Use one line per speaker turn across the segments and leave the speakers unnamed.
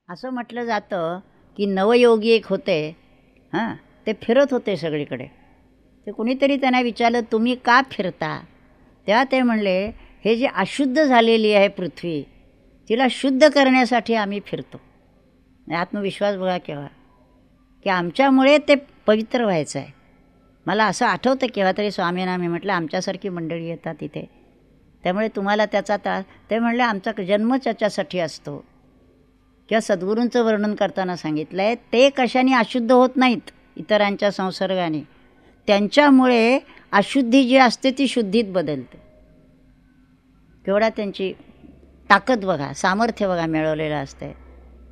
असं म्हटलं जातं की नवयोगी एक होते, हां, ते फिरत होते सगळीकडे. ते कुणीतरी त्यांना विचारलं, तुम्ही का फिरता? तेव्हा ते म्हणले, हे जी अशुद्ध झालेली आहे पृथ्वी, तिला शुद्ध करण्यासाठी आम्ही फिरतो. आत्मविश्वास बघा केव्हा, की आमच्यामुळे ते पवित्र व्हायचं आहे. मला असं आठवतं केव्हा तरी स्वामींना मी म्हटलं, आमच्यासारखी मंडळी येतात इथे, त्यामुळे तुम्हाला त्याचा त्रास. ते म्हणले, आमचा जन्मच त्याच्यासाठी असतो. किंवा सद्गुरूंचं वर्णन करताना सांगितलं आहे, ते कशाने अशुद्ध होत नाहीत इतरांच्या संसर्गाने, त्यांच्यामुळे अशुद्धी जी असते ती शुद्धीत बदलते. केवढा त्यांची ताकद बघा, सामर्थ्य बघा मिळवलेलं असतं,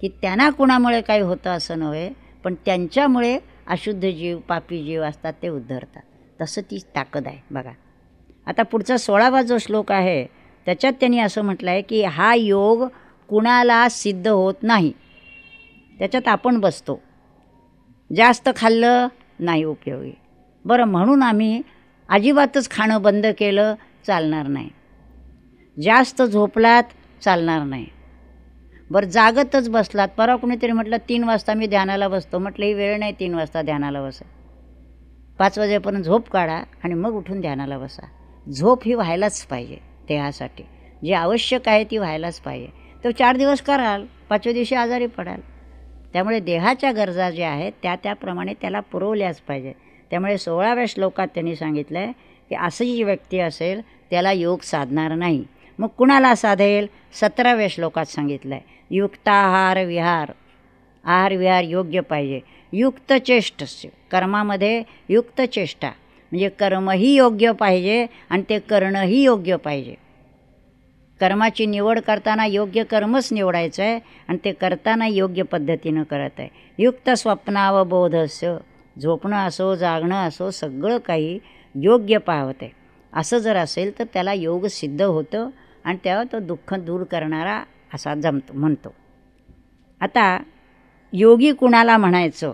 की त्यांना कुणामुळे काही होतं असं नव्हे, पण त्यांच्यामुळे अशुद्ध जीव, पापी जीव असतात ते उद्धरतात. तसं ती ताकद आहे बघा. आता पुढचा 16वा जो श्लोक आहे त्याच्यात त्यांनी असं म्हटलं आहे, की हा योग कुणाला सिद्ध होत नाही. त्याच्यात आपण बसतो. जास्त खाल्लं नाही उपयोगी. बरं, म्हणून आम्ही अजिबातच खाणं बंद केलं, चालणार नाही. जास्त झोपलात, चालणार नाही. बरं, जागतच बसलात. परवा कुणीतरी म्हटलं 3 वाजता मी ध्यानाला बसतो. म्हटलं ही वेळ नाही 3 वाजता ध्यानाला बसा. 5 वाजेपर्यंत झोप काढा आणि मग उठून ध्यानाला बसा. झोप ही व्हायलाच पाहिजे देहासाठी. जी आवश्यक आहे ती व्हायलाच पाहिजे. तो 4 दिवस कराल, 5व्या दिवशी आजारी पडाल. त्यामुळे देहाच्या गरजा ज्या आहेत त्याप्रमाणे त्याला पुरवल्याच पाहिजे. त्यामुळे 16व्या श्लोकात त्यांनी सांगितलं आहे, की अशी जी व्यक्ती असेल त्याला योग साधणार नाही. मग कुणाला साधेल? 17व्या श्लोकात सांगितलं आहे, युक्ताहार विहार. आहार विहार योग्य पाहिजे. युक्त चेष्टस्य, कर्मामध्ये युक्त चेष्टा म्हणजे कर्मही योग्य पाहिजे आणि ते करणंही योग्य पाहिजे. कर्माची निवड करताना योग्य कर्मच निवडायचं आहे आणि ते करताना योग्य पद्धतीनं करत आहे. युक्त स्वप्नावबोधस्य, झोपणं असो जागणं असो सगळं काही योग्य पाहते. असं जर असेल तर त्याला योग सिद्ध होतं आणि तेव्हा तो दुःख दूर करणारा असा म्हणतो. आता योगी कुणाला म्हणायचं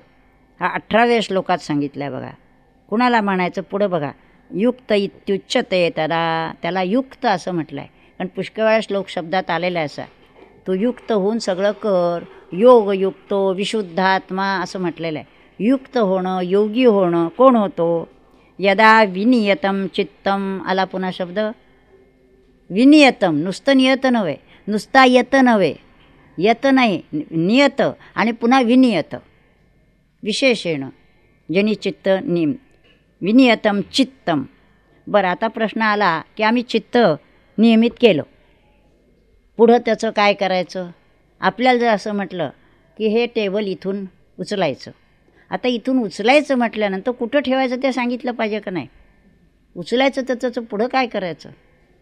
हा 18व्या श्लोकात सांगितलं आहे बघा. कुणाला म्हणायचं पुढं बघा, युक्त इत्युच्यते तदा, त्याला युक्त असं म्हटलं आहे. कारण पुष्कळ वेळा श्लोक शब्दात आलेला आहे असा, तू युक्त होऊन सगळं कर, योगयुक्तो विशुद्धात्मा असं म्हटलेलं आहे. युक्त होणं, योगी होणं कोण होतो? यदा विनियतम चित्तम, आला पुन्हा शब्द विनियतम. नुसतं नियत नव्हे, नुसता यत नव्हे, यत नाही, नियत आणि पुन्हा विनियत विशेषेण, जनी चित्त निम विनियतम चित्तम. बरं, आता प्रश्न आला की आम्ही चित्त नियमित केलं, पुढं त्याचं काय करायचं? आपल्याला जर असं म्हटलं की हे टेबल इथून उचलायचं, आता इथून उचलायचं म्हटल्यानंतर कुठं ठेवायचं ते सांगितलं पाहिजे का नाही? उचलायचं तर त्याचं पुढं काय करायचं?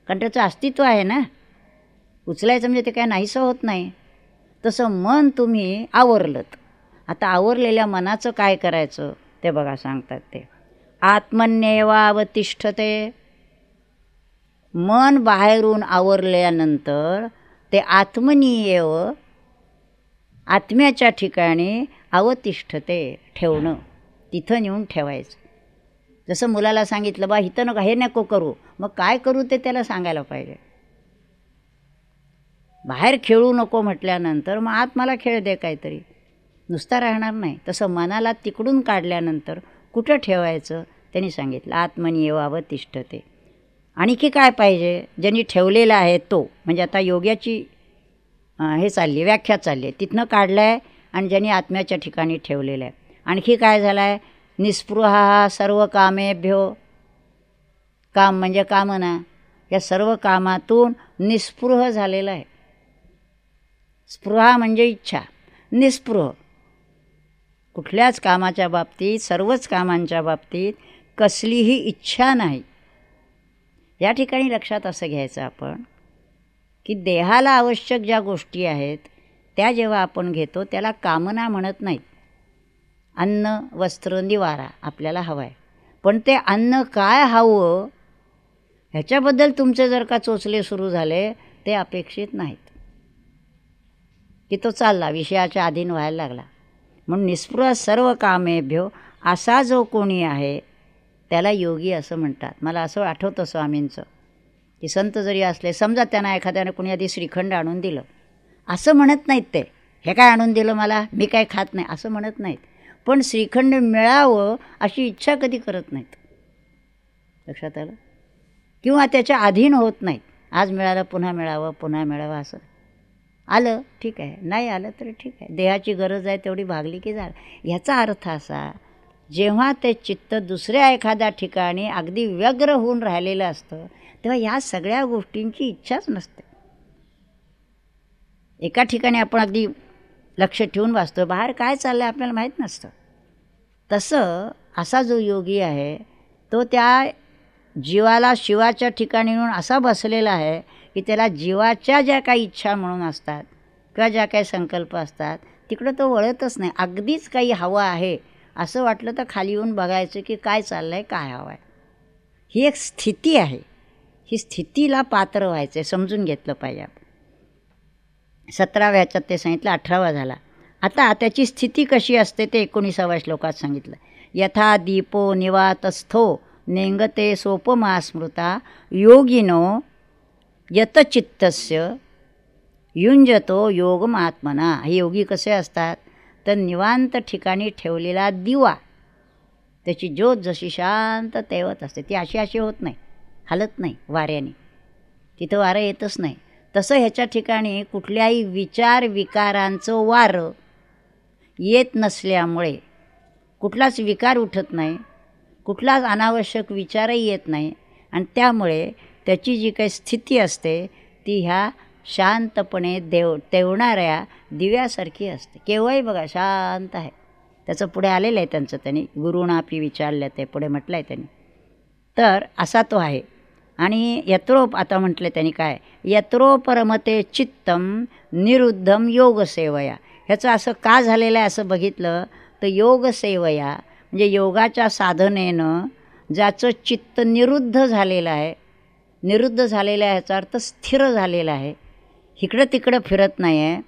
कारण त्याचं अस्तित्व आहे ना. उचलायचं म्हणजे ते काय नाहीसं होत नाही. तसं मन तुम्ही आवरलंत. आता आवरलेल्या मनाचं काय करायचं ते बघा सांगतात ते, आत्मन्येवावतिष्ठते. मन बाहेरून आवरल्यानंतर ते आत्मनीयेव, आत्म्याच्या ठिकाणी अवतिष्ठते, ठेवणं, तिथं नेऊन ठेवायचं. जसं मुलाला सांगितलं बा इथं नको, हे नको करू, मग काय करू ते त्याला सांगायला पाहिजे. बाहेर खेळू नको म्हटल्यानंतर मग आत मला खेळ दे काहीतरी, नुसता राहणार नाही. तसं मनाला तिकडून काढल्यानंतर कुठं ठेवायचं त्यांनी सांगितलं, आत्मनीयेव अवतिष्ठते. आणखी काय पाहिजे? ज्यांनी ठेवलेला आहे तो, म्हणजे आता योग्याची हे चालली व्याख्या चालली आहे, तिथनं काढलं आहे आणि ज्यांनी आत्म्याच्या ठिकाणी ठेवलेलं आहे. आणखी काय झालं आहे? निस्पृहा सर्व कामेभ्यो, काम म्हणजे कामना, या सर्व कामातून निस्पृह झालेला आहे. स्पृहा म्हणजे इच्छा, निस्पृह कुठल्याच कामाच्या बाबतीत, सर्वच कामांच्या बाबतीत कसलीही इच्छा नाही. या ठिकाणी लक्षात असं घ्यायचं आपण की देहाला आवश्यक ज्या गोष्टी आहेत त्या जेव्हा आपण घेतो त्याला कामना म्हणत नाहीत. अन्न वस्त्र निवारा आपल्याला हवं आहे, पण ते अन्न काय हवं ह्याच्याबद्दल तुमचे जर का चोचले सुरू झाले ते अपेक्षित नाहीत, की तो चालला विषयाच्या अधीन व्हायला लागला. म्हणून निस्पृह सर्व कामेभ्यो असा जो कोणी आहे त्याला योगी असं म्हणतात. मला असं आठवतं स्वामींचं, की संत जरी असले, समजा त्यांना एखाद्याने कुणी आधी श्रीखंड आणून दिलं, असं म्हणत नाहीत ते, हे काय आणून दिलं मला, मी काय खात नाही असं म्हणत नाहीत. पण श्रीखंड मिळावं अशी इच्छा कधी करत नाहीत. लक्षात आलं? किंवा त्याच्या अधीन होत नाहीत. आज मिळालं पुन्हा मिळावं, पुन्हा मिळावं असं. आलं ठीक आहे, नाही आलं तरी ठीक आहे, देहाची गरज आहे तेवढी भागली की झालं. ह्याचा अर्थ असा, जेव्हा ते चित्त दुसऱ्या एखाद्या ठिकाणी अगदी व्यग्र होऊन राहिलेलं असतं तेव्हा ह्या सगळ्या गोष्टींची इच्छाच नसते. एका ठिकाणी आपण अगदी लक्ष ठेवून वाचतो, बाहेर काय चाललं आहे आपल्याला माहीत नसतं. तसं असा जो योगी आहे तो त्या जीवाला शिवाच्या ठिकाणी येऊन असा बसलेला आहे की त्याला जीवाच्या ज्या काही इच्छा म्हणून असतात किंवा ज्या काही संकल्प असतात तिकडं तो वळतच नाही. अगदीच काही हवं आहे असं वाटलं तर खाली येऊन बघायचं की काय चाललं आहे, काय हवं आहे. ही एक स्थिती आहे. ही स्थितीला पात्र व्हायचं आहे, समजून घेतलं पाहिजे आपण. 17व्या ह्याच्यात ते सांगितलं, 18वा झाला. आता त्याची स्थिती कशी असते ते 19व्या श्लोकात सांगितलं. यथा दीपो निवातस्थो नेंगते सोपमा स्मृता योगिनो यतचित्तस्य युंजतो योगमात्मना. हे योगी कसे असतात तर निवांत ठिकाणी ठेवलेला दिवा, त्याची ज्योत जशी शांत तेवत असते, ती अशी होत नाही, हलत नाही वाऱ्याने, तिथं वारं येतच नाही. तसं ह्याच्या ठिकाणी कुठल्याही विचार विकारांचं वारं येत नसल्यामुळे कुठलाच विकार उठत नाही, कुठलाच अनावश्यक विचारही येत नाही. आणि त्यामुळे त्याची जी काही स्थिती असते ती ह्या शांतपणे तेवणाऱ्या दिव्यासारखी असते. केव्हाही बघा शांत आहे. त्याचं पुढे आलेलं आहे त्यांचं, त्यांनी गुरुणापी विचारलं, ते पुढे म्हटलं आहे त्यांनी. तर असा तो आहे. आणि यत्रोप आता म्हटलं त्यांनी काय, यत्रो परमते चित्तम निरुद्धम योगसेवया. ह्याचं असं का झालेलं आहे असं बघितलं तर योगसेवया म्हणजे योगाच्या साधनेनं ज्याचं चित्त निरुद्ध झालेलं आहे, निरुद्ध झालेलं आहे ह्याचा अर्थ स्थिर झालेलं आहे, इकडं तिकडं फिरत नाही आहे,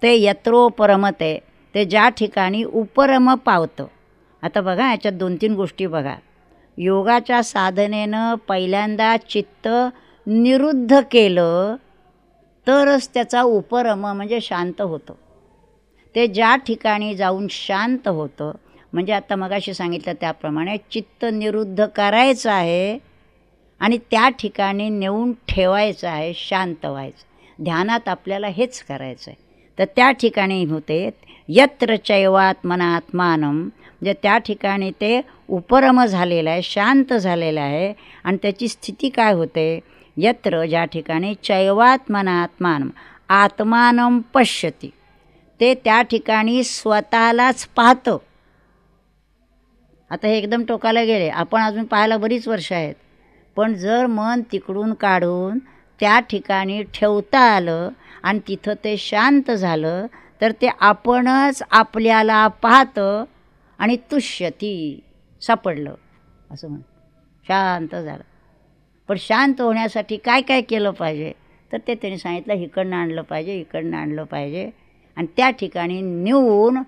ते यत्रो परमते, ते ज्या ठिकाणी उपरम पावतं. आता बघा याच्यात 2-3 गोष्टी बघा. योगाच्या साधनेनं पहिल्यांदा चित्त निरुद्ध केलं तरच त्याचा उपरम म्हणजे शांत होतं. ते ज्या ठिकाणी जाऊन शांत होतं, म्हणजे आता मगाशी सांगितलं त्याप्रमाणे चित्त निरुद्ध करायचं आहे आणि त्या ठिकाणी नेऊन ठेवायचं आहे, शांत व्हायचं. ध्यानात आपल्याला हेच करायचं आहे. तर त्या ठिकाणी होते यत्र चैवात्मनात्मानं, म्हणजे त्या ठिकाणी ते उपरम झालेलं आहे, शांत झालेलं आहे. आणि त्याची स्थिती काय होते, यत्र ज्या ठिकाणी चैवात्मनात्मानं आत्मानं पश्यति, ते त्या ठिकाणी स्वतःलाच पाहतं. आता हे एकदम टोकाला गेले, आपण अजून पाहायला बरीच वर्ष आहेत, पण जर मन तिकडून काढून त्या ठिकाणी ठेवता आलं आणि तिथं ते शांत झालं तर ते आपणच आपल्याला पाहतं आणि तुष्यती, सापडलं असं म्हण, शांत झालं. पण शांत होण्यासाठी काय काय केलं पाहिजे तर ते त्यांनी सांगितलं, इकडनं आणलं पाहिजे, इकडनं आणलं पाहिजे. आणि त्या ठिकाणी नेऊन,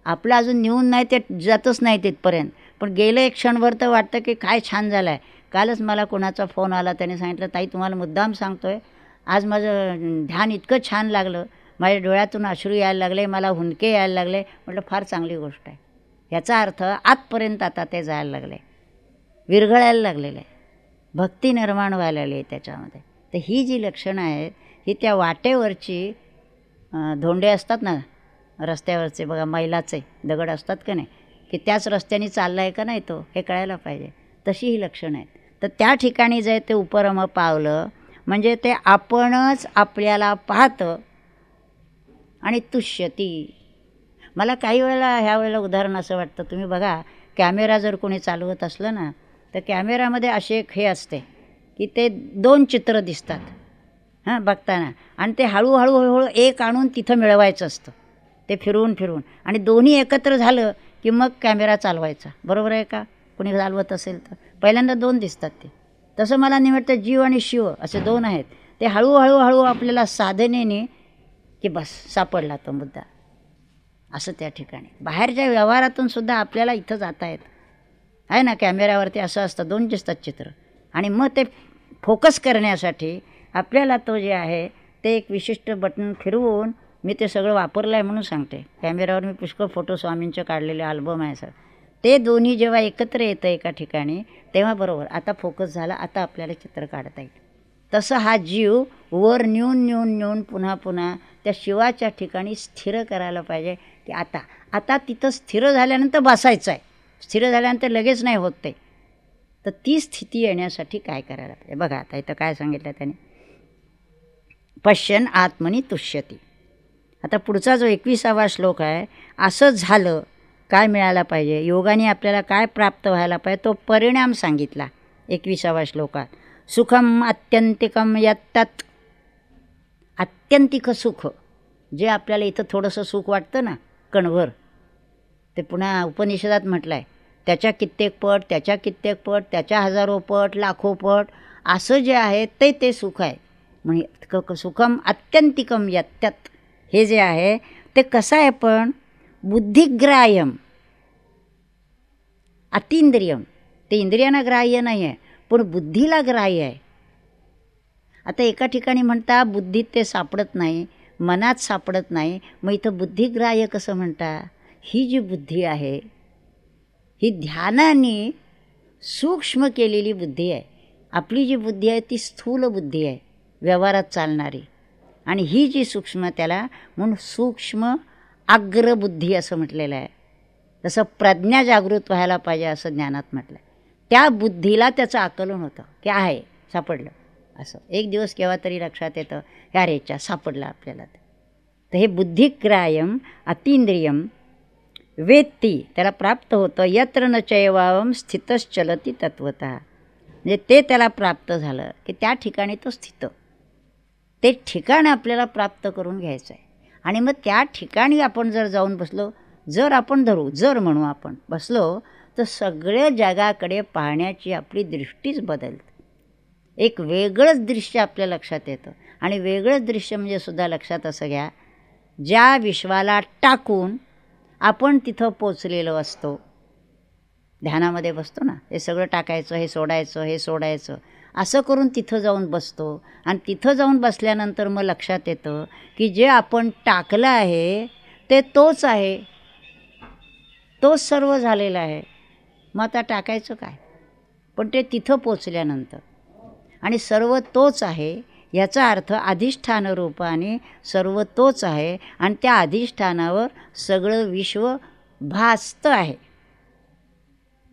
आपलं अजून नेऊन नाही ते जातच नाही तिथपर्यंत, पण गेलं एक क्षणभर तर वाटतं की काय छान झालं आहे. कालच मला कोणाचा फोन आला, त्याने सांगितलं, ताई तुम्हाला मुद्दाम सांगतो आहे, आज माझं ध्यान इतकं छान लागलं, माझ्या डोळ्यातून अश्रू यायला लागले, मला हुंदके यायला लागले. म्हटलं फार चांगली गोष्ट आहे. याचा अर्थ आतपर्यंत आता ते जायला लागले, विरघळायला लागलेलं आहे, भक्ती निर्माण व्हायला लागली आहे त्याच्यामध्ये. तर ही जी लक्षणं आहेत ही त्या वाटेवरची धोंडे असतात ना रस्त्यावरचे, बघा मैलाचे दगड असतात का नाही, की त्याच रस्त्याने चालला आहे का नाही तो, हे कळायला पाहिजे. तशी ही लक्षणं आहेत. तर त्या ठिकाणी जे ते उपरम पावलं म्हणजे ते आपणच आपल्याला पाहतं आणि तुष्यती. मला काही वेळेला ह्या वेळेला उदाहरण असं वाटतं, तुम्ही बघा कॅमेरा जर कोणी चालवत असलं ना तर कॅमेरामध्ये असे एक हे असते की ते 2 चित्र दिसतात हां बघताना, आणि ते हळूहळू एक आणून तिथं मिळवायचं असतं, ते फिरवून फिरवून, आणि दोन्ही एकत्र झालं की मग कॅमेरा चालवायचा. बरोबर आहे का? कोणी चालवत असेल तर पहिल्यांदा 2 दिसतात ते. तसं मला नाही वाटतं जीव आणि शिव असे 2 आहेत. ते हळूहळू आपल्याला साधनेने की बस सापडला तो मुद्दा, असं त्या ठिकाणी. बाहेरच्या व्यवहारातून सुद्धा आपल्याला इथं जाता येत आहे ना, कॅमेऱ्यावरती असं असतं 2 दिसतात चित्र, आणि मग ते फोकस करण्यासाठी आपल्याला तो जे आहे ते एक विशिष्ट बटन फिरवून मी ते सगळं वापरलं आहे म्हणून सांगते. कॅमेऱ्यावर मी पुष्कळ फोटो स्वामींचे काढलेले अल्बम आहे सर. ते दोन्ही जेव्हा एकत्र येतं एका ठिकाणी तेव्हा बरोबर आता फोकस झाला, आता आपल्याला चित्र काढता येईल. तसं हा जीव वर नेऊन नेऊन नेऊन पुन्हा पुन्हा त्या शिवाच्या ठिकाणी स्थिर करायला पाहिजे की आता आता तिथं स्थिर झाल्यानंतर बसायचं आहे. स्थिर झाल्यानंतर लगेच नाही होत ते. तर ती स्थिती येण्यासाठी काय करायला पाहिजे बघा. आता इथं काय सांगितलं त्याने, पश्यन् आत्मनि तुष्यति. आता पुढचा जो 21वा श्लोक आहे, असं झालं काय मिळायला पाहिजे, योगाने आपल्याला काय प्राप्त व्हायला पाहिजे तो परिणाम सांगितला 21वा श्लोकात. सुखम आत्यंतिकम यत्तत्. आत्यंतिक सुख जे आपल्याला इथं थोडंसं सुख वाटतं ना कणभर, ते पुन्हा उपनिषदात म्हटलं आहे त्याच्या कित्येक पट, त्याच्या कित्येक पट, त्याच्या हजारो पट, लाखो पट असं जे आहे ते सुख आहे. म्हणजे सुखम आत्यंतिकम यत्तत् हे जे आहे ते कसं आहे, पण बुद्धिग्राह्यम अतींद्रियम. ते इंद्रियांना ग्राह्य नाही आहे पण बुद्धीला ग्राह्य आहे. आता एका ठिकाणी म्हणता बुद्धीत ते सापडत नाही, मनात सापडत नाही, मग इथं बुद्धिग्राह्य कसं म्हणता. ही जी बुद्धी आहे ही ध्यानाने सूक्ष्म केलेली बुद्धी आहे. आपली जी बुद्धी आहे ती स्थूल बुद्धी आहे, व्यवहारात चालणारी. आणि ही जी सूक्ष्म त्याला म्हणून सूक्ष्म अग्रबुद्धी असं म्हटलेलं आहे. जसं प्रज्ञा जागृत व्हायला पाहिजे असं ज्ञानात म्हटलं आहे. त्या बुद्धीला त्याचं आकलन होतं की आहे सापडलं असं. एक दिवस केव्हा तरी लक्षात येतं ह्या रेच्या सापडलं आपल्याला. तर हे बुद्धिग्राह्यम अतींद्रियम वेत्ती त्याला प्राप्त होतं. यत्र न चैवावम स्थितश्चलती तत्वतः. म्हणजे ते त्याला प्राप्त झालं की त्या ठिकाणी तो स्थित. ते ठिकाण आपल्याला प्राप्त करून घ्यायचं आहे. आणि मग त्या ठिकाणी आपण जर जाऊन बसलो, जर आपण धरू जर म्हणू आपण बसलो, तर सगळ्या जगाकडे पाहण्याची आपली दृष्टीच बदलते. एक वेगळंच दृश्य आपल्या लक्षात येतं. आणि वेगळंच दृश्य म्हणजे सुद्धा लक्षात असं घ्या, ज्या विश्वाला टाकून आपण तिथं पोचलेलो असतो. ध्यानामध्ये बसतो ना, हे सगळं टाकायचं, हे सोडायचं, हे सोडायचं असं करून तिथं जाऊन बसतो. आणि तिथं जाऊन बसल्यानंतर मग लक्षात येतं की जे आपण टाकलं आहे ते तोच आहे, तोच सर्व झालेला आहे. मग आता टाकायचं काय. पण ते तिथं पोचल्यानंतर आणि सर्व तोच आहे याचा अर्थ अधिष्ठान रूपाने सर्व तोच आहे. आणि त्या अधिष्ठानावर सगळं विश्व भासतं आहे.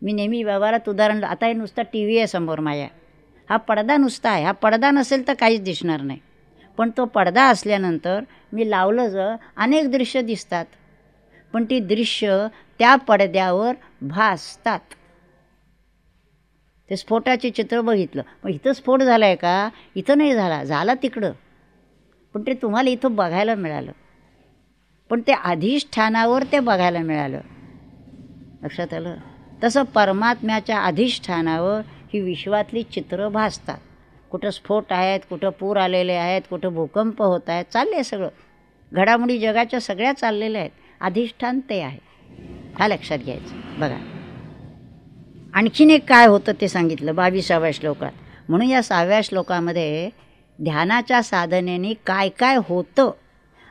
मी नेहमी व्यवहारात उदाहरण, आता हे नुसता टी व्ही आहे समोर माझ्या, हा पडदा नुसता आहे. हा पडदा नसेल तर काहीच दिसणार नाही. पण तो पडदा असल्यानंतर मी लावलं जर अनेक दृश्य दिसतात, पण ती दृश्य त्या पडद्यावर भासतात. ते स्फोटाचे चित्र बघितलं, मग इथं स्फोट झाला आहे का, इथं नाही झाला, झाला तिकडं, पण ते तुम्हाला इथं बघायला मिळालं. पण ते अधिष्ठानावर ते बघायला मिळालं. लक्षात आलं. तसं परमात्म्याच्या अधिष्ठानावर ही विश्वातली चित्र भासतात. कुठं स्फोट आहेत, कुठं पूर आलेले आहेत, कुठं भूकंप होत आहेत, चालले सगळं घडामोडी जगाच्या सगळ्या चाललेल्या आहेत. अधिष्ठान ते आहे, हा लक्षात घ्यायचं. बघा आणखीन एक काय होतं ते सांगितलं 22व्या श्लोकात. म्हणून या 6व्या श्लोकामध्ये ध्यानाच्या साधनेने काय काय होतं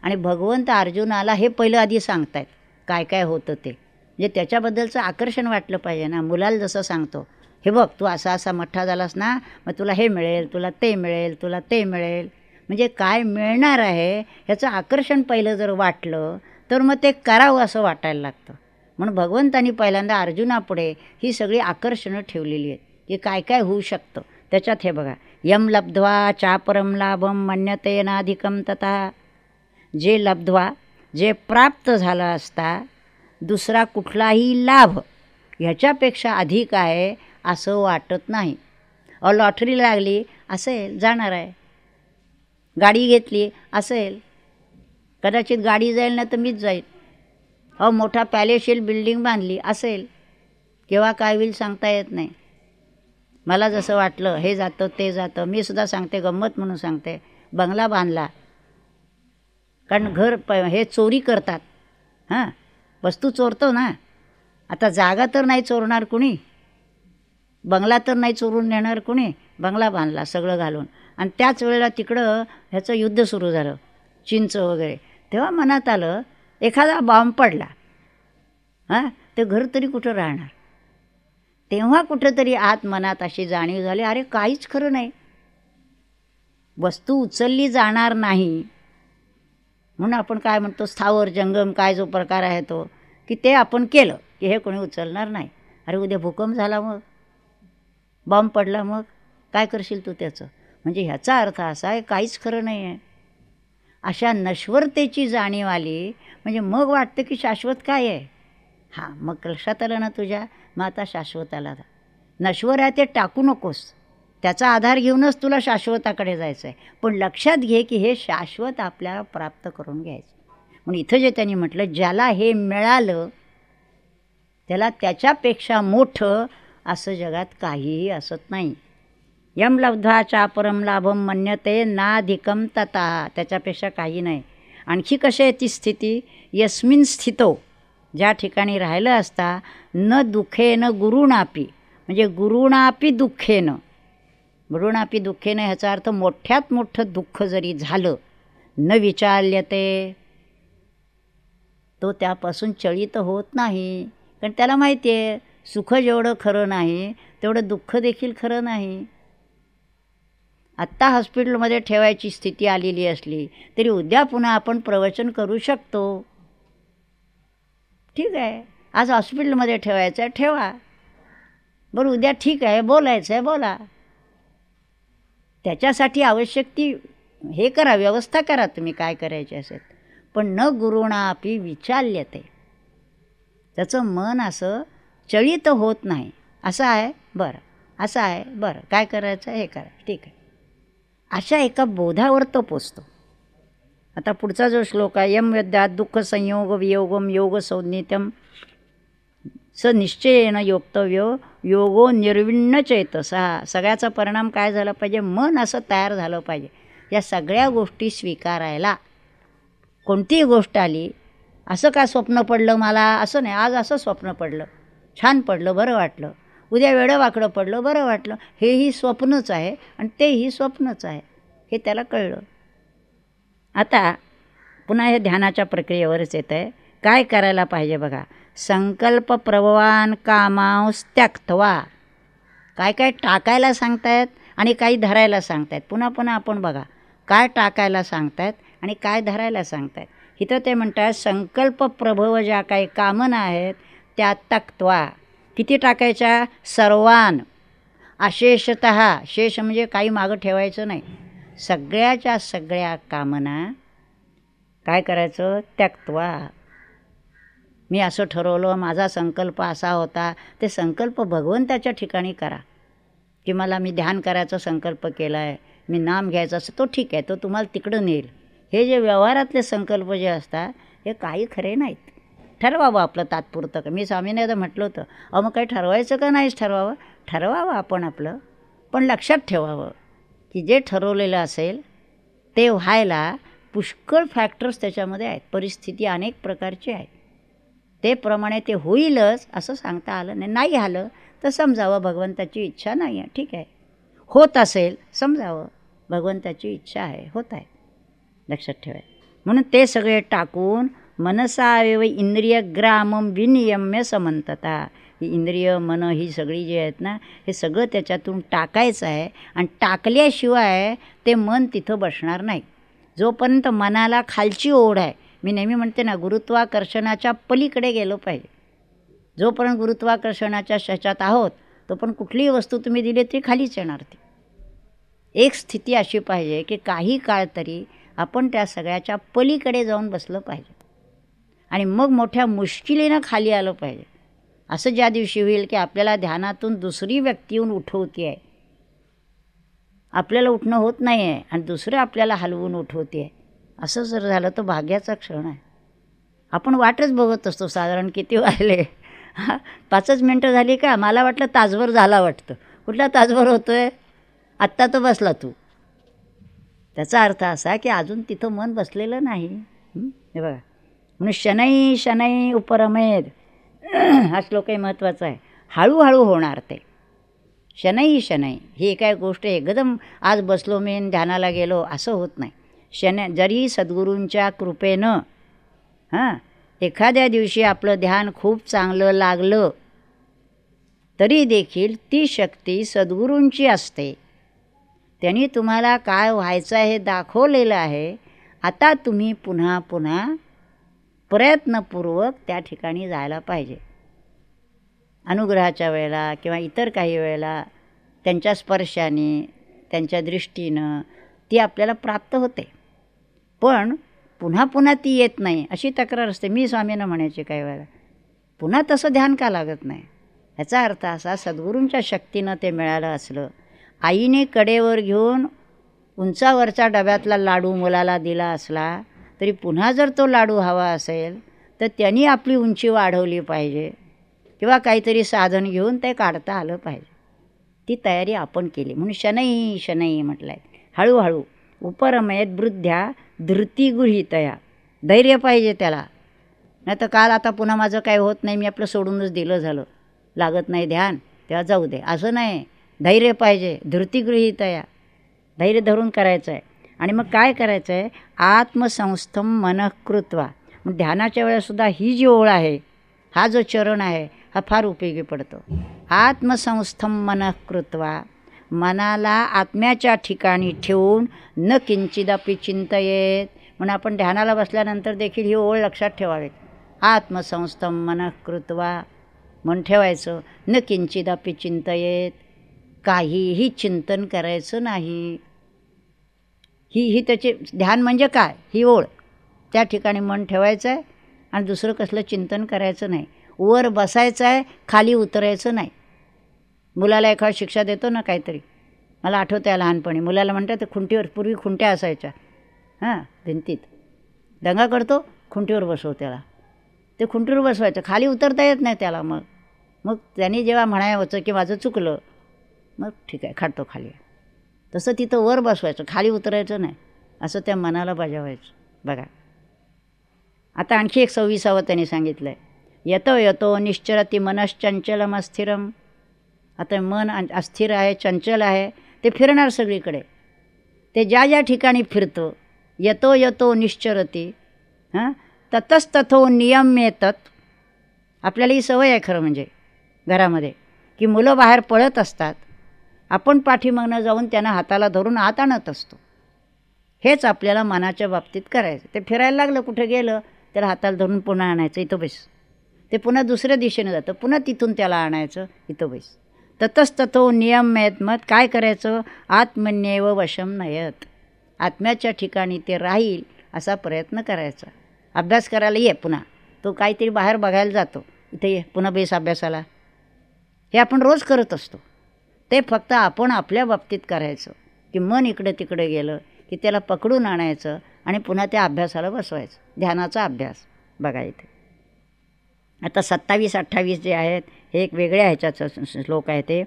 आणि भगवंत अर्जुनाला हे पहिलं आधी सांगतायत काय काय होतं ते. म्हणजे त्याच्याबद्दलचं आकर्षण वाटलं पाहिजे ना. मुलाला जसं सांगतो, हे बघ तू असा असा मोठा झालास ना, मग तुला हे मिळेल, तुला ते मिळेल, तुला ते मिळेल. म्हणजे काय मिळणार आहे ह्याचं आकर्षण पहिलं जर वाटलं तर मग ते करावं असं वाटायला लागतं. म्हणून भगवंतांनी पहिल्यांदा अर्जुनापुढे ही सगळी आकर्षणं ठेवलेली आहेत की काय काय होऊ शकतं. त्याच्यात हे बघा, यम लब्ध्वा चापरम लाभम मन्यतेनाधिकम तथा. जे लब्ध्वा जे प्राप्त झालं असता दुसरा कुठलाही लाभ ह्याच्यापेक्षा अधिक आहे असं वाटत नाही. लॉटरी लागली असेल जाणार आहे, गाडी घेतली असेल कदाचित गाडी जाईल ना तर मीच जाईल. मोठा पॅलेशियल बिल्डिंग बांधली असेल, केव्हा काय होईल सांगता येत नाही. मला जसं वाटलं हे जातं ते जातं. मी सुद्धा सांगते गंमत म्हणून सांगते, बंगला बांधला कारण हे चोरी करतात. हां वस्तू चोरतो ना. आता जागा तर नाही चोरणार कुणी, बंगला तर नाही चोरून नेणार कुणी. बंगला बांधला सगळं घालून आणि त्याच वेळेला तिकडं ह्याचं युद्ध सुरू झालं, चीनचं वगैरे. तेव्हा मनात आलं एखादा बॉम्ब पडला, हां, ते घर तरी कुठं राहणार. तेव्हा कुठंतरी आत मनात अशी जाणीव झाली, अरे काहीच खरं नाही, वस्तू उचलली जाणार नाही. म्हणून आपण काय म्हणतो, स्थावर जंगम काय जो प्रकार आहे तो, की ते आपण केलं की हे कोणी उचलणार नाही. अरे उद्या भूकंप झाला, मग बॉम्ब पडला, मग काय करशील तू त्याचं? म्हणजे ह्याचा अर्थ असा आहे काहीच खरं नाही आहे. अशा नश्वरतेची जाणीव आली म्हणजे मग वाटतं की शाश्वत काय आहे. हां, मग लक्षात आलं ना तुझ्या, मग आता शाश्वताला नश्वर आहे ते टाकू नकोस, त्याचा आधार घेऊनच तुला शाश्वताकडे जायचं आहे. पण लक्षात घे की हे शाश्वत आपल्याला प्राप्त करून घ्यायचं. म्हणून इथं जे त्यांनी म्हटलं, ज्याला हे मिळालं त्याला त्याच्यापेक्षा मोठं असं जगात काहीही असत नाही. यम लब्ध्वा चापरम लाभम मन्यते नाधिकम तथा, त्याच्यापेक्षा काही नाही. आणखी कशी आहे ती स्थिती, यस्मिन स्थितो, ज्या ठिकाणी राहिलं असता, न दुःखेन गुरुणापी, म्हणजे गुरुणापी दुःखेनं, गुरुणापी दुःखेनं ह्याचा अर्थ मोठ्यात मोठं दुःख जरी झालं, न विचाल्यते, तो त्यापासून चलित होत नाही. कारण त्याला माहिती आहे सुख जेवढं खरं नाही तेवढं दुःख देखील खरं नाही. आत्ता हॉस्पिटलमध्ये ठेवायची स्थिती आलेली असली तरी उद्या पुन्हा आपण प्रवचन करू शकतो. ठीक आहे, आज हॉस्पिटलमध्ये ठेवायचं आहे ठेवा, बरं उद्या ठीक आहे बोलायचं आहे बोला. त्याच्यासाठी आवश्यक ती हे करा, व्यवस्था करा तुम्ही काय करायचे असेल. पण न गुरुणापी विचाल्यते, त्याचं मन असं चलित होत नाही. असं आहे बरं, असं आहे बरं, काय करायचं हे करा, ठीक आहे, अशा एका बोधावर तो पोचतो. आता पुढचा जो श्लोक आहे, यम विद्यात दुःख संयोग वियोगम योग सौन्नित्यम स निश्चयेन योक्तव्यो योगो निर्विण्ण चेतसा. सगळ्याचा परिणाम काय झाला पाहिजे, मन असं तयार झालं पाहिजे या सगळ्या गोष्टी स्वीकारायला. कोणतीही गोष्ट आली, असं का स्वप्न पडलं मला, असं नाही, आज असं स्वप्न पडलं, छान पडलं, बरं वाटलं, उद्या वेडं वाकडं पडलं, बरं वाटलं, हेही स्वप्नच आहे आणि तेही स्वप्नच आहे, हे त्याला कळलं. आता पुन्हा हे ध्यानाच्या प्रक्रियेवरच येतं आहे. काय करायला पाहिजे बघा, संकल्प प्रभवान कामांस त्यक्त्वा, काय काय टाकायला सांगतायत आणि काही धरायला सांगतायत. पुन्हा पुन्हा आपण बघा काय टाकायला सांगतायत आणि काय धरायला सांगतायत. इथं ते म्हणतात संकल्प प्रभव ज्या काही कामना आहेत त्या त्यक्त्वा, किती टाकायच्या, सर्वान, अशेषतः, शेष म्हणजे काही मागं ठेवायचं नाही, सगळ्याच्या सगळ्या कामना काय करायचं, त्यक्त्वा. मी असं ठरवलं, माझा संकल्प असा होता, ते संकल्प भगवंताच्या ठिकाणी करा. की मला मी ध्यान करायचा संकल्प केला आहे, मी नाम घ्यायचा असं, तो ठीक आहे, तो तुम्हाला तिकडं नेईल. हे जे व्यवहारातले संकल्प जे असतात हे काही खरे नाहीत. ठरवावं आपलं तात्पुरतं. मी स्वामीने आता म्हटलं होतं, मग काही ठरवायचं का नाहीच ठरवावं, ठरवावं आपण आपलं, पण लक्षात ठेवावं की जे ठरवलेलं असेल ते व्हायला पुष्कळ फॅक्टर्स त्याच्यामध्ये आहेत, परिस्थिती अनेक प्रकारची आहे. ते प्रमाणे ते होईलच असं सांगता आलं नाही. नाही आलं तर समजावं भगवंताची इच्छा नाही आहे, ठीक आहे. होत असेल समजावं भगवंताची इच्छा आहे, होत आहे, लक्षात ठेवाय. म्हणून ते सगळे टाकून मनसावेव इंद्रिय ग्रामम विनियम्य समंतता, ही इंद्रिय मन ही सगळी जी आहेत ना, हे सगळं त्याच्यातून टाकायचं आहे. आणि टाकल्याशिवाय ते मन तिथं बसणार नाही. जोपर्यंत मनाला खालची ओढ आहे, मी नेहमी म्हणते ना, गुरुत्वाकर्षणाच्या पलीकडे गेलो पाहिजे. जोपर्यंत गुरुत्वाकर्षणाच्या ह्याच्यात आहोत तोपर्यंत कुठलीही वस्तू तुम्ही दिली ती खालीच येणार. ती एक स्थिती अशी पाहिजे की काही काळ तरी आपण त्या सगळ्याच्या पलीकडे जाऊन बसलं पाहिजे आणि मग मोठ्या मुश्किलीनं खाली आलं पाहिजे. असं ज्या दिवशी होईल की आपल्याला ध्यानातून दुसरी व्यक्ती येऊन उठवते आहे, आपल्याला उठणं होत नाही आहे आणि दुसरं आपल्याला हलवून उठवते आहे, असं जर झालं तर भाग्याचा क्षण आहे. आपण वाटच बघत असतो, साधारण किती वाजले, 5च मिनटं झाली का, मला वाटलं तासभर झाला वाटतं. कुठला तासभर होतो आहे, आत्ता तर बसला तू. त्याचा अर्थ असा की अजून तिथं मन बसलेलं नाही. हे बघा, म्हणून शनै शनै उपरमेद, हा श्लोकही महत्त्वाचा आहे. हळूहळू होणार ते. शनै शनै ही काय गोष्ट एकदम आज बसलो मी ध्यानाला गेलो असं होत नाही. जरी सद्गुरूंच्या कृपेनं एखाद्या दिवशी आपलं ध्यान खूप चांगलं लागलं तरी देखील ती शक्ती सद्गुरूंची असते. त्यांनी तुम्हाला काय व्हायचं आहे हे दाखवलेलं आहे. आता तुम्ही पुन्हा पुन्हा प्रयत्नपूर्वक त्या ठिकाणी जायला पाहिजे. अनुग्रहाच्या वेळेला किंवा इतर काही वेळेला त्यांच्या स्पर्शाने, त्यांच्या दृष्टीनं ती आपल्याला प्राप्त होते. पण पुन्हा पुन्हा ती येत नाही अशी तक्रार असते. मी स्वामींना म्हणायचे काही वेळेला, पुन्हा तसं ध्यान का लागत नाही? ह्याचा अर्थ असा, सद्गुरूंच्या शक्तीनं ते मिळालं असलं. आईने कडेवर घेऊन उंचावरचा डब्यातला लाडू मुलाला दिला असला तरी पुन्हा जर तो लाडू हवा असेल तर त्यांनी आपली उंची वाढवली पाहिजे किंवा काहीतरी साधन घेऊन ते काढता आलं पाहिजे. ती तयारी आपण केली म्हणून शनैः शनैः म्हटलं आहे. हळूहळू उपरमयेत वृद्ध्या धृती गृहीतया. धैर्य पाहिजे त्याला. नाही तर काल आता पुन्हा माझं काय होत नाही, मी आपलं सोडूनच दिलं, झालं, लागत नाही ध्यान, तेव्हा जाऊ दे, असं नाही. धैर्य पाहिजे. धृती गृहीतया, धैर्य धरून करायचं आहे. आणि मग काय करायचं आहे? आत्मसंस्थम मनः कृत्वा. मग ध्यानाच्या वेळेसुद्धा ही जी ओळ आहे, हा जो चरण आहे, हा फार उपयोगी पडतो. आत्मसंस्थम मनः कृत्वा, मनाला आत्म्याच्या ठिकाणी ठेवून न किंचिदपि चिंतयेत. म्हणून आपण ध्यानाला बसल्यानंतर देखील ही ओळ लक्षात ठेवावी. आत्मसंस्थम मनः कृत्वा, मन ठेवायचं. न किंचिदपि चिंतयेत, काहीही चिंतन करायचं नाही. ही त्याचे ध्यान म्हणजे काय? ही ओळ. त्या ठिकाणी मन ठेवायचं आहे आणि दुसरं कसलं चिंतन करायचं नाही. वर बसायचं आहे, खाली उतरायचं नाही. मुलाला एखादा शिक्षा देतो ना काहीतरी, मला आठवतं आहे लहानपणी मुलाला म्हणतात ते खुंटीवर, पूर्वी खुंट्या असायच्या भिंतीत, दंगा करतो, खुंटीवर बसव त्याला. ते खुंटीवर बसवायचं, खाली उतरता येत नाही त्याला. मग त्यांनी जेव्हा म्हणायचं की माझं चुकलं, मग ठीक आहे काढतो खाली. तसं तिथं वर बसवायचं, खाली उतरायचं नाही, असं त्या मनाला बजावायचं. बघा आता आणखी एक 26वा त्यांनी सांगितलं आहे. यतो यतो निश्चरति मनश्चंचलम अस्थिरम. आता मन अस्थिर आहे, चंचल आहे, ते फिरणार सगळीकडे. ते ज्या ज्या ठिकाणी फिरतं, यतो यतो निश्चरति ततस्तथो नियम्येतत. आपल्याला ही सवय आहे खरं म्हणजे घरामध्ये, की मुलं बाहेर पळत असतात, आपण पाठीमागनं जाऊन त्यांना हाताला धरून आत आणत असतो. हेच आपल्याला मनाच्या बाबतीत करायचं. ते फिरायला लागलं, कुठे गेलं, त्याला हाताला धरून पुन्हा आणायचं, इथं बैस. ते पुन्हा दुसऱ्या दिशेने जातं, पुन्हा तिथून त्याला आणायचं, इथं बैस. ततस्ततो नियम्येत. मग काय करायचं? आत्मन्येव वशम नयत. आत्म्याच्या ठिकाणी ते राहील असा प्रयत्न करायचा. अभ्यास करायला ये पुन्हा, तो काहीतरी बाहेर बघायला जातो, इथे ये पुन्हा बेस अभ्यासाला. हे आपण रोज करत असतो. ते फक्त आपण आपल्या बाबतीत करायचं, की मन इकडे तिकडे गेलं की त्याला पकडून आणायचं आणि पुन्हा त्या अभ्यासाला बसवायचं. ध्यानाचा अभ्यास. बघा इथे आता 27-28 जे आहेत हे एक वेगळ्या ह्याच्याचं श्लोक आहे ते,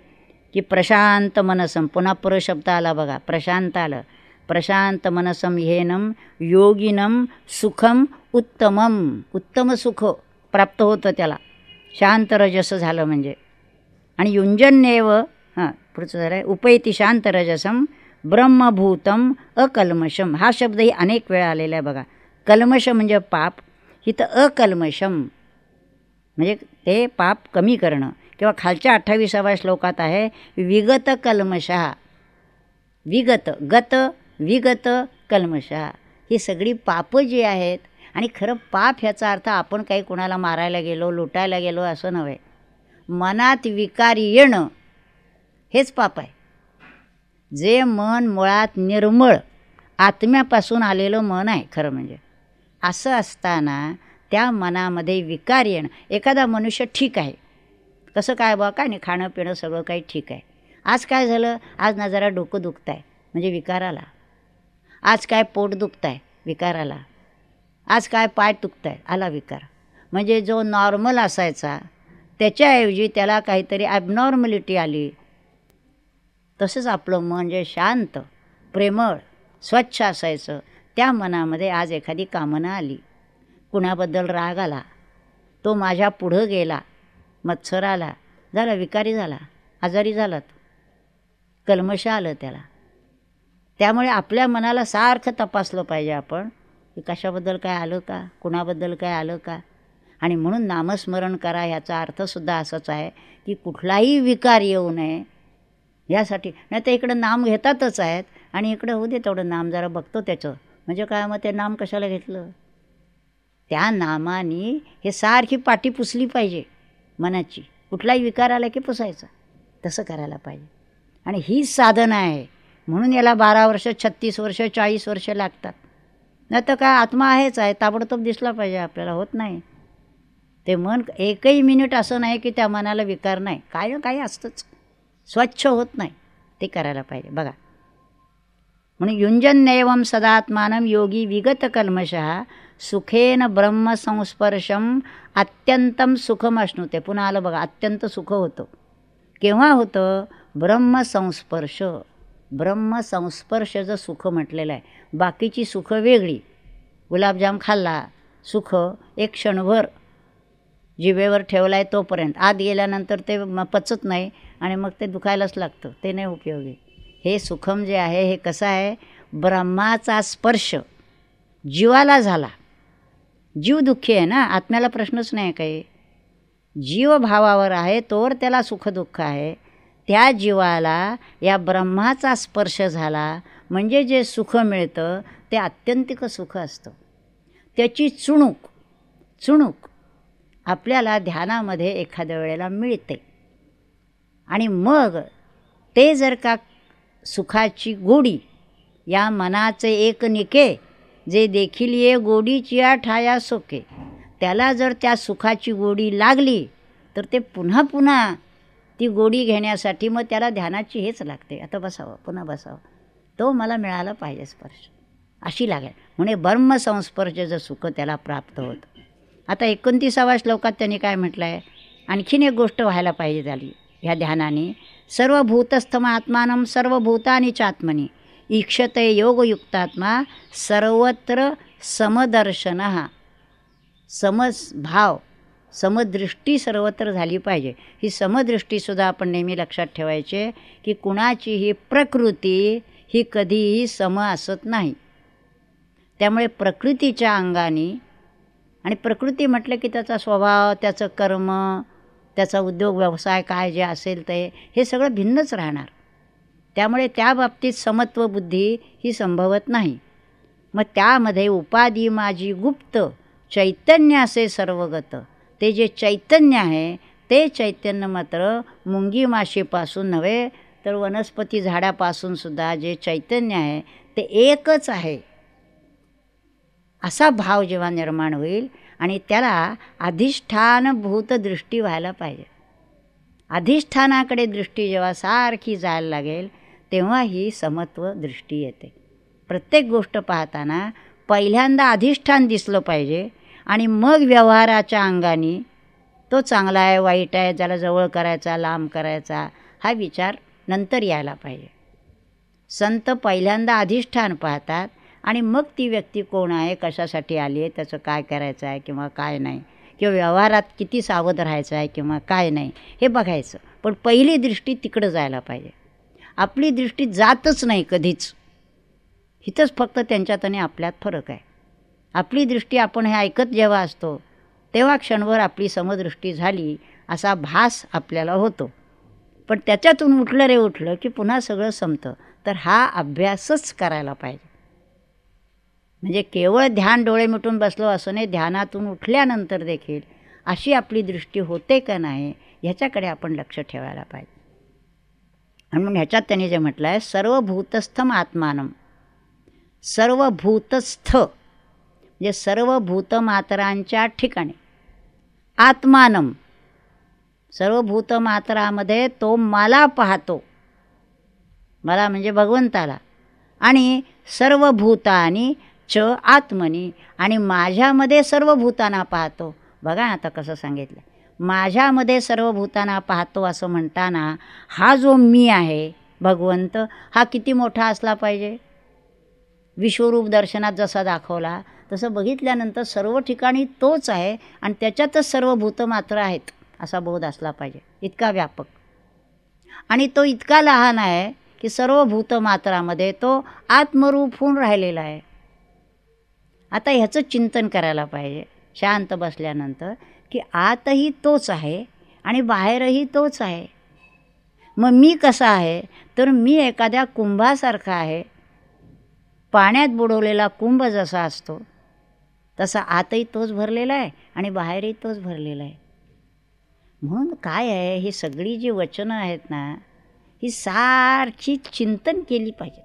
की प्रशांत मनसम. पुन्हा पर शब्द आला बघा, प्रशांत आलं. प्रशांत मनसम ह्येनम योगिनम सुखम उत्तमम. उत्तम सुख प्राप्त होतं त्याला, शांत रजस झालं म्हणजे. आणि युंजन्येव पुढचं झालं आहे, उपैति शांत रजसम ब्रह्मभूतम अकल्मषम. हा शब्दही अनेक वेळा आलेला आहे बघा. कल्मष म्हणजे पाप, इथं अकल्मषम म्हणजे ते पाप कमी करणं. किंवा खालच्या 28व्या श्लोकात आहे विगत कल्मषः. विगत कल्मषः. ही सगळी पापं जी आहेत. आणि खरं पाप ह्याचा अर्थ आपण काही कोणाला मारायला गेलो, लुटायला गेलो असं नव्हे. मनात विकार येणं हेच पाप आहे. जे मन मुळात निर्मळ आत्म्यापासून आलेलं मन आहे खरं म्हणजे. असं असताना त्या मनामध्ये विकार येणं. एखादा मनुष्य ठीक आहे, कसं काय बा, काय नाही, खाणं पिणं सगळं काही ठीक आहे. आज काय झालं, आज ना जरा डोकं दुखत आहे म्हणजे विकार आला. आज काय पोट दुखत आहे, विकार आला. आज काय पाय दुखत आहे, आला विकार. म्हणजे जो नॉर्मल असायचा त्याच्याऐवजी त्याला काहीतरी ॲबनॉर्मलिटी आली. तसंच आपलं मन जे शांत, प्रेमळ, स्वच्छ असायचं, त्या मनामध्ये आज एखादी कामना आली, कुणाबद्दल राग आला, तो माझ्या पुढं गेला, मत्सर आला, झाला विकारी झाला, आजारी झाला, तो कल्मश आलं त्याला. त्यामुळे आपल्या मनाला सारखं तपासलं पाहिजे आपण की कशाबद्दल काय आलं का, कुणाबद्दल काय आलं का. आणि म्हणून नामस्मरण करा ह्याचा अर्थसुद्धा असाच आहे की कुठलाही विकार येऊ नये यासाठी. नाही तर इकडं नाम घेतातच आहेत आणि इकडं होऊ दे तेवढं नाम जरा बघतो त्याचं, म्हणजे काय मग ते नाम कशाला घेतलं. त्या नामाने हे सारखी पाठी पुसली पाहिजे मनाची, कुठलाही विकार आला की पुसायचा, तसं करायला पाहिजे. आणि हीच साधना आहे. म्हणून याला 12 वर्ष 36 वर्ष 40 वर्ष लागतात. नाही तर काय आत्मा आहेच आहे, ताबडतोब दिसला पाहिजे आपल्याला, होत नाही. ते मन एकही मिनिट असं नाही की त्या मनाला विकार नाही, काय ना काही असतंच, स्वच्छ होत नाही. ते करायला पाहिजे बघा. म्हणून युंजन्येवं सदात्मानं योगी विगत कल्मषः सुखेन ब्रह्मसंस्पर्शम अत्यंतम सुखम अश्नुते. पुन्हा आलं बघा, अत्यंत सुख होतं. केव्हा होतं? ब्रह्मसंस्पर्श. ब्रह्मसंस्पर्शचं सुख म्हटलेलं आहे. बाकीची सुख वेगळी. गुलाबजाम खाल्ला, सुख एक क्षणभर जिभेवर ठेवला आहे तोपर्यंत, आत गेल्यानंतर ते पचत नाही आणि मग ते दुखायलाच लागतं, ते नाही उपयोगी. हे सुखम जे आहे हे कसं आहे? ब्रह्माचा स्पर्श जीवाला झाला. जीव दुःखी आहे ना, आत्म्याला प्रश्नच नाही काही. जीवभावावर आहे तोवर त्याला सुखदुःख आहे. त्या जीवाला या ब्रह्माचा स्पर्श झाला म्हणजे जे सुख मिळतं ते आत्यंतिक सुख असतं. त्याची चुणूक आपल्याला ध्यानामध्ये एखाद्या वेळेला मिळते. आणि मग ते जर का सुखाची गोडी या मनाचे एक निके जे देखील ये गोडीची ठाया सोके, त्याला जर त्या सुखाची गोडी लागली तर ते पुन्हा पुन्हा ती गोडी घेण्यासाठी मग त्याला ध्यानाची हेच लागते, आता बसावं पुन्हा बसावं, तो मला मिळाला पाहिजे स्पर्श, अशी लागेल. म्हणून ब्रह्मसंस्पर्शचं सुख त्याला प्राप्त होतं. आता 29व्या श्लोकात त्यांनी काय म्हटलं आहे? आणखीन एक गोष्ट व्हायला पाहिजे झाली ह्या ध्यानाने. सर्वभूतस्थम आत्मानं सर्वभूतानि चात्मनि ईक्षते योगयुक्तात्मा सर्वत्र समदर्शनः. समभाव समदृष्टी सर्वत्र झाली पाहिजे. ही समदृष्टीसुद्धा आपण नेहमी लक्षात ठेवायचे की कुणाचीही प्रकृती ही कधीही सम असत नाही. त्यामुळे प्रकृतीच्या अंगाने, आणि प्रकृती म्हटलं की त्याचा स्वभाव, त्याचं कर्म, त्याचा उद्योग व्यवसाय काय जे असेल ते हे सगळं भिन्नच राहणार. त्यामुळे त्या बाबतीत समत्व बुद्धी ही संभवत नाही. मग त्यामध्ये उपाधी माझी गुप्त चैतन्य असे सर्वगत, ते जे चैतन्य आहे ते चैतन्य मात्र मुंगी माशीपासून नव्हे तर वनस्पती झाडापासूनसुद्धा जे चैतन्य आहे ते एकच आहे, असा भाव जेव्हा निर्माण होईल आणि त्याला अधिष्ठानभूत दृष्टी व्हायला पाहिजे. अधिष्ठानाकडे दृष्टी जेव्हा सारखी जायला लागेल तेव्हा ही समत्व दृष्टी येते. प्रत्येक गोष्ट पाहताना पहिल्यांदा अधिष्ठान दिसलं पाहिजे आणि मग व्यवहाराच्या अंगाने तो चांगला आहे वाईट आहे, ज्याला जवळ करायचा लांब करायचा हा विचार नंतर यायला पाहिजे. संत पहिल्यांदा अधिष्ठान पाहतात आणि मग ती व्यक्ती कोण आहे, कशासाठी आली आहे, त्याचं काय करायचं आहे किंवा काय नाही, किंवा व्यवहारात किती सावध राहायचं आहे किंवा काय नाही हे बघायचं. पण पहिली दृष्टी तिकडं जायला पाहिजे. आपली दृष्टी जातच नाही कधीच. इथंच फक्त त्यांच्यात आणि आपल्यात फरक आहे. आपली दृष्टी आपण हे ऐकत जेव्हा असतो तेव्हा क्षणभर आपली समदृष्टी झाली असा भास आपल्याला होतो. पण त्याच्यातून उठलं की पुन्हा सगळं संपतं. तर हा अभ्यासच करायला पाहिजे. म्हणजे केवळ ध्यान डोळे मिटून बसलो असं नाही, ध्यानातून उठल्यानंतर देखील अशी आपली दृष्टी होते का नाही ह्याच्याकडे आपण लक्ष ठेवायला पाहिजे. आणि म्हणून ह्याच्यात त्यांनी जे म्हटलं आहे सर्वभूतस्थम आत्मानं, सर्वभूतस्थ म्हणजे सर्व भूतमात्रांच्या ठिकाणी, आत्मानं सर्व भूतमात्रामध्ये तो मला पाहतो, मला म्हणजे भगवंताला, आणि सर्व भूतानी च आत्मनी आणि माझ्यामध्ये सर्व भूतांना पाहतो. बघा आता कसं सांगितलं, माझ्यामध्ये सर्व भूतांना पाहतो असं म्हणताना हा जो मी आहे भगवंत हा किती मोठा असला पाहिजे. विश्वरूप दर्शनात जसा दाखवला तसं बघितल्यानंतर सर्व ठिकाणी तोच आहे आणि त्याच्यातच सर्व भूतमात्र आहेत असा बोध असला पाहिजे. इतका व्यापक आणि तो इतका लहान आहे की सर्व भूतमात्रामध्ये तो आत्मरूप होऊन राहिलेला आहे. आता ह्याचं चिंतन करायला पाहिजे शांत बसल्यानंतर, की आतही तोच आहे आणि बाहेरही तोच आहे. मग मी कसा आहे, तर मी एखाद्या कुंभासारखा आहे. पाण्यात बुडवलेला कुंभ जसा असतो तसा आतही तोच भरलेला आहे आणि बाहेरही तोच भरलेला आहे. म्हणून काय आहे, ही सगळी जी वचनं आहेत ना, ही सारखी चिंतन केली पाहिजेत,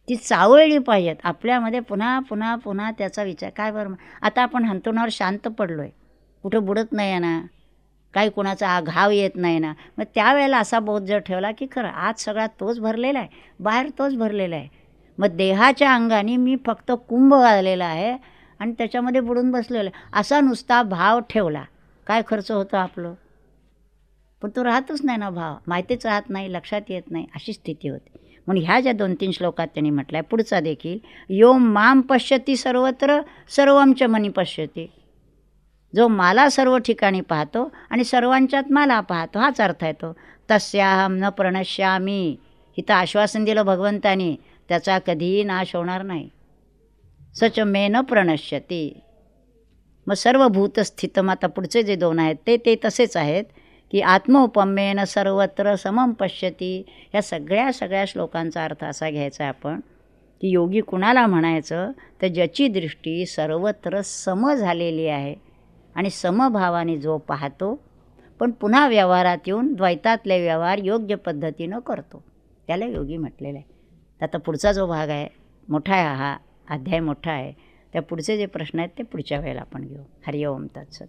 ती चावळली पाहिजेत आपल्यामध्ये. पुन्हा पुन्हा पुन्हा त्याचा विचार. काय बरं, आता आपण अंथरुणावर शांत पडलो आहे, कुठं बुडत नाही आहे ना, काही कोणाचा घाव येत नाही ना. मग त्यावेळेला असा बोध जर ठेवला की खरं आत सगळा तोच भरलेला आहे, बाहेर तोच भरलेला आहे. मग देहाच्या अंगाने मी फक्त कुंभ घातलेला आहे आणि त्याच्यामध्ये बुडून बसलेला आहे, असा नुसता भाव ठेवला, काय खर्च होतं आपलं? पण तो राहतच नाही ना भाव, माहितीच राहत नाही, लक्षात येत नाही, अशी स्थिती होते. म्हणून ह्या ज्या 2-3 श्लोकात त्यांनी म्हटलं आहे, पुढचा देखील, यो माम पश्यती सर्वत्र सर्वं च मनी पश्यती. जो मला सर्व ठिकाणी पाहतो आणि सर्वांच्यात मला पाहतो, हाच अर्थ आहे तो. तस्याहम न प्रणश्यामी. इथं आश्वासन दिलं भगवंतानी, त्याचा कधीही नाश होणार नाही. सच मे न प्रणश्यती. मग सर्व भूतस्थितम, आता पुढचे जे 2 आहेत ते तसेच आहेत, की आत्मोपम्येन सर्वत्र समम पश्यती. ह्या सगळ्या श्लोकांचा अर्थ असा घ्यायचा आपण, की योगी कुणाला म्हणायचं, तर ज्याची दृष्टी सर्वत्र सम झालेली आहे आणि समभावाने जो पाहतो, पण पुन्हा व्यवहारात येऊन द्वैतातले व्यवहार योग्य पद्धतीनं करतो, त्याला योगी म्हटलेलं आहे. आता पुढचा जो भाग आहे मोठा आहे, हा अध्याय मोठा आहे. त्या पुढचे जे प्रश्न आहेत ते पुढच्या वेळेला आपण घेऊ. हरि ओम तत्सत.